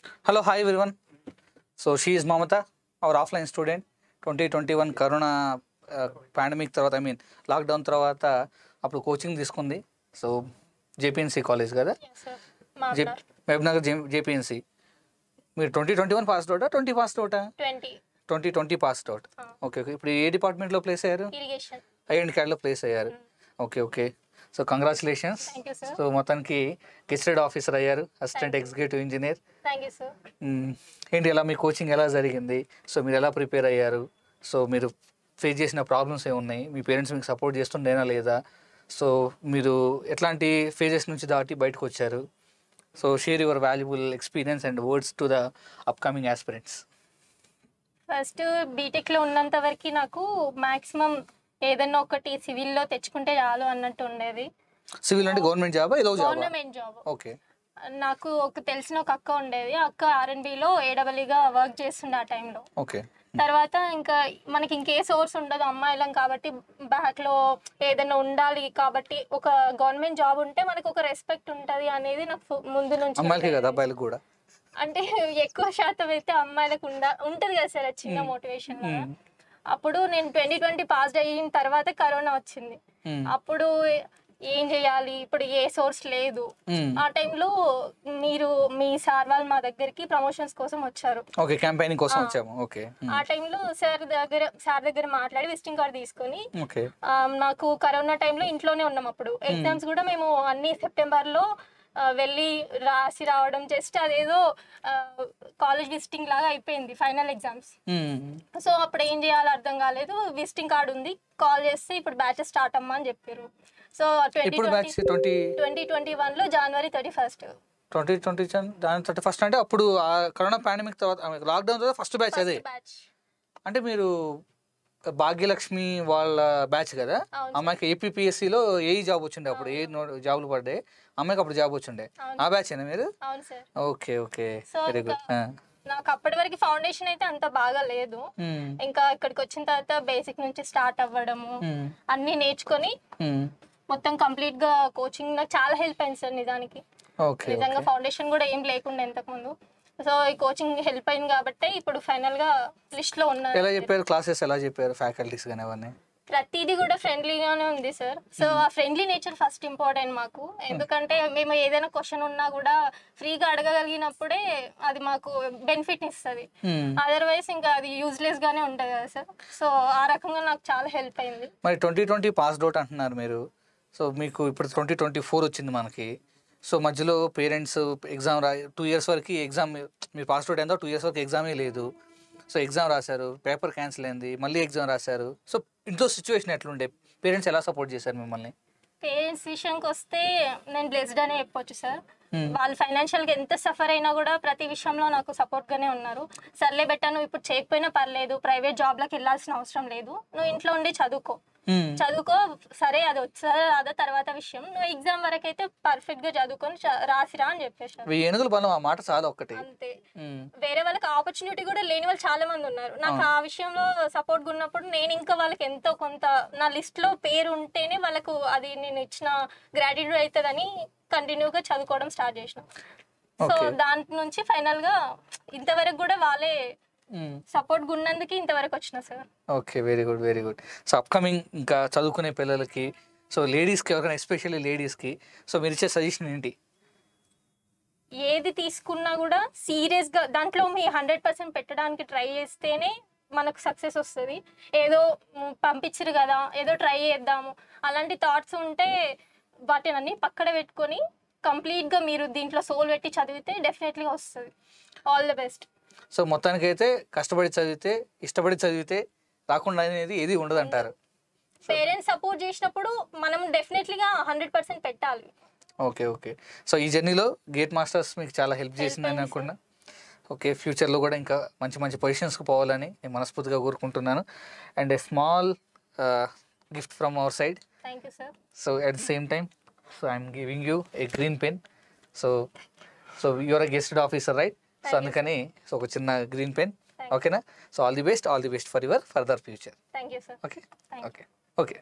Hello, hi everyone. So she is Mamata, our offline student. 2021 corona pandemic తర్వాత lockdown తర్వాత అప్పుడు coaching తీసుకుంది. So JPNC college కదా, Mahabubnagar JPNC. మీరు 2021 పాస్డ్ అవుటా 2020 పాస్డ్ అవుట్? Okay okay. ఇప్పుడు ఏ డిపార్ట్మెంట్లో ప్లేస్ అయ్యారు? ఐడెంటి కార్డ్లో ప్లేస్ అయ్యారు. Okay okay. So congratulations. So మొత్తానికి గెస్టెడ్ ఆఫీసర్ అయ్యారు, అసిస్టెంట్ ఎగ్జిక్యూటివ్ ఇంజనీర్. ఏంటి ఎలా మీ కోచింగ్ ఎలా జరిగింది? సో మీరు ఎలా ప్రిపేర్ అయ్యారు? సో మీరు ఫేస్ చేసిన ప్రాబ్లమ్స్ ఏమున్నాయి? మీ పేరెంట్స్ మీకు సపోర్ట్ చేస్తుండేనా లేదా? సో మీరు ఎట్లాంటి ఫేజెస్ నుంచి దాటి బయటకు వచ్చారు? So share your valuable experience and words to the upcoming aspirants. First బీటెక్లో ఉన్నంత వరకు నాకు మ్యాక్సిమం ఏదన్నా ఒకటి సివిల్లో తెచ్చుకుంటే చాలు అన్నట్టు ఉండేది. సివిల్ అంటే government job? Government job. Okay. నాకు తెలిసిన ఒక అక్క ఉండేది. అక్క ఆర్ఎండ్బిలో ఏడబ్ల్యూగా వర్క్ చేస్తుండే ఆ టైంలో. ఓకే. తర్వాత ఇంకా మనకి ఇంకే సోర్స్ ఉండదు అమ్మాయిలం కాబట్టి, బ్యాక్లో ఏదైనా ఉండాలి కాబట్టి ఒక గవర్నమెంట్ జాబ్ ఉంటే మనకు ఒక రెస్పెక్ట్ ఉంటుంది అనేది నాకు ముందు నుంచి. అమ్మాయిలకే కదా అబ్బాయిలకు కూడా? అంటే ఎక్కువ శాతం అయితే అమ్మాయిలకు ఉంటుంది కదా సార్, చిన్న మోటివేషన్. అప్పుడు నేను 2020 పాస్ అయిన తర్వాత కరోనా వచ్చింది. అప్పుడు ఏం చేయాలి, ఇప్పుడు ఏ సోర్స్ లేదు. ఆ టైంలో మీ సార్ వాళ్ళు మా దగ్గరికి ప్రమోషన్స్ కోసం వచ్చారు. ఓకే, క్యాంపెయినింగ్ కోసం వచ్చాము. ఓకే. ఆ టైంలో సార్ దగ్గర మాట్లాడి విజిటింగ్ కార్డ్ తీసుకొని, ఓకే. నాకు కరోనా టైంలో ఇంట్లోనే ఉన్నాం. అప్పుడు ఎగ్జామ్స్ కూడా మేము అన్ని సెప్టెంబర్లో వెళ్ళి రాసి రావడం, జస్ట్ అదేదో కాలేజ్ విజిటింగ్ లాగా అయిపోయింది ఫైనల్ ఎగ్జామ్స్. సో అప్పుడు ఏం చేయాలో అర్థం కాలేదు. విజిటింగ్ కార్డ్ ఉంది, కాల్ చేస్తే ఇప్పుడు బ్యాచెస్ స్టార్ట్ అమ్మా అని చెప్పారు. సో 2021లో జనవరి 31. 2021 అంటే అప్పుడు కరోనా పాండమిక్ తర్వాత, లాక్డౌన్ తర్వాత ఫస్ట్ బ్యాచ్ అదే. అంటే మీరు భాగ్యలక్ష్మి వాళ్ళ బ్యాచ్ కదా? అమ్మాయికి ఏపీపీఎస్సీలో ఏ జాబ్ వచ్చిండే అప్పుడు, ఏ జాబ్లు పడ్డాయి అమ్మాయికి అప్పుడు జాబ్ వచ్చిండే, ఆ బ్యాచ్ అయినా మీరు? Okay okay, very good. నాకు అప్పటి వరకు ఫౌండేషన్ అయితే అంత బాగా లేదు. ఇంకా ఇక్కడికి వచ్చిన తర్వాత బేసిక్ నుంచి స్టార్ట్ అవ్వడము, అన్ని నేర్చుకొని మొత్తం కంప్లీట్ గా కోచింగ్ నాకు చాలా హెల్ప్ అయింది సార్. నిజానికి నిజంగా ఫౌండేషన్ కూడా ఏం లేకుండా ఇంతకు ముందు. సో ఈ కోచింగ్ హెల్ప్ అయింది కాబట్టి ఇప్పుడు ఫైనల్ గా లిస్ట్ లో ఉన్నారు. ఎలా చెప్పారు క్లాసెస్, ఎలా చెప్పారు ఫ్యాకల్టీస్ గానీ అవన్నీ? ప్రతిదీ కూడా ఫ్రెండ్లీగానే ఉంది సార్. సో ఆ ఫ్రెండ్లీ నేచర్ ఫస్ట్ ఇంపార్టెంట్ మాకు. ఎందుకంటే మేము ఏదైనా క్వశ్చన్ ఉన్నా కూడా ఫ్రీగా అడగగలిగినప్పుడే అది మాకు బెనిఫిట్ ఇస్తుంది. అదర్వైజ్ ఇంకా అది యూజ్లెస్ గానే ఉంటుంది కదా సార్. సో ఆ రకంగా నాకు చాలా హెల్ప్ అయింది. మరి 2020 పాస్డ్ అవుట్ అంటున్నారు మీరు. సో మీకు ఇప్పుడు 2024 వచ్చింది మనకి. సో మధ్యలో పేరెంట్స్ ఎగ్జామ్ 2 years వరకు ఎగ్జామ్, మీరు పాస్ అవుట్ అయిందో 2 years వరకు ఎగ్జామే లేదు. సో ఎగ్జామ్ రాశారు, పేపర్ క్యాన్సిల్ అయింది, మళ్ళీ ఎగ్జామ్ రాశారు. సో ఇంట్లో సిచ్యువేషన్ ఎట్లుండే? పేరెంట్స్ ఎలా సపోర్ట్ చేశారు మిమ్మల్ని? పేరెంట్స్ విషయానికి వస్తే నేను బ్లెస్డ్ అనే చెప్పొచ్చు సార్. వాళ్ళు ఫైనాన్షియల్గా ఎంత సఫర్ అయినా కూడా ప్రతి విషయంలో నాకు సపోర్ట్గానే ఉన్నారు. సర్లే బెట్టా, నువ్వు ఇప్పుడు చేయకపోయినా పర్లేదు, ప్రైవేట్ జాబ్లకు వెళ్ళాల్సిన అవసరం లేదు, నువ్వు ఇంట్లో ఉండి చదువుకో, సరే అది వచ్చా అదే తర్వాత విషయం, నువ్వు ఎగ్జామ్ వరకు అయితే పర్ఫెక్ట్ గా చదువుకొని రాసిరా అని చెప్పేసారు. అంతే. వేరే వాళ్ళకి ఆపర్చునిటీ కూడా లేని వాళ్ళు చాలా మంది ఉన్నారు. నాకు ఆ విషయంలో సపోర్ట్ ఉన్నప్పుడు నేను ఇంకా వాళ్ళకి ఎంతో కొంత నా లిస్ట్ లో పేరు ఉంటేనే వాళ్ళకు అది నేను ఇచ్చిన గ్రాటిట్యూడ్ అవుతుందని కంటిన్యూగా చదువుకోవడం స్టార్ట్ చేసిన. సో దాని నుంచి ఫైనల్ గా ఇంతవరకు కూడా వాళ్ళే సపోర్ట్ ఉన్నందుకు ఇంతవరకు వచ్చిన sir. Okay, very good very good. So upcoming ఇంకా చదువుకునే పిల్లలకి, సో లేడీస్కి, ఎవరికైనా ఎస్పెషల్లీ లేడీస్కి, సో మీరు ఇచ్చే సజెషన్ ఏంటి? ఏది తీసుకున్నా కూడా సీరియస్గా దాంట్లో మీ 100% పెట్టడానికి ట్రై చేస్తేనే మనకు సక్సెస్ వస్తుంది. ఏదో పంపించరు కదా, ఏదో ట్రై చేద్దాము అలాంటి థాట్స్ ఉంటే వాటిని అన్ని పక్కన పెట్టుకొని కంప్లీట్గా మీరు దీంట్లో సోల్ పెట్టి చదివితే డెఫినెట్లీగా వస్తుంది. All the best. సో మొత్తానికి అయితే కష్టపడి చదివితే, ఇష్టపడి చదివితే రాకుండా అనేది ఏది ఉండదు అంటారు. పేరెంట్స్ సపోర్ట్ చేసినప్పుడు మనం డెఫినెట్లీగా 100% పెట్టాలి. Okay okay. సో ఈ జర్నీలో గేట్ మాస్టర్స్ మీకు చాలా హెల్ప్ చేసిందని అనుకున్నా. ఓకే, ఫ్యూచర్లో కూడా ఇంకా మంచి మంచి పొజిషన్స్కి పోవాలని నేను మనస్ఫూర్తిగా కోరుకుంటున్నాను. And a small gift from our side. Thank you sir. So at the same time, so I'm giving you a green pen. So you're a gazetted officer right? So అందుకని సో ఒక చిన్న గ్రీన్ పెన్. ఓకేనా? So all the best for your further future. Thank you sir. Okay okay okay.